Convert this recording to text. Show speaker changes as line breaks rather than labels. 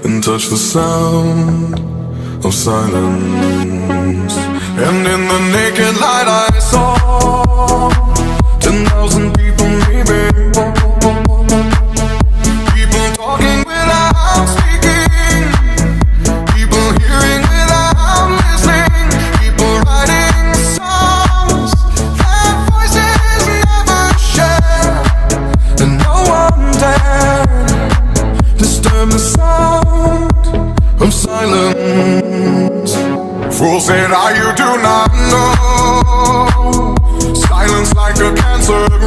and touch the sound of silence. And in the naked light I saw 10,000 people maybe, people talking without speaking, people hearing without listening, people writing songs that voices never share, and no one dared disturb the sound of silence. Fools said, you do not know. Silence like a cancer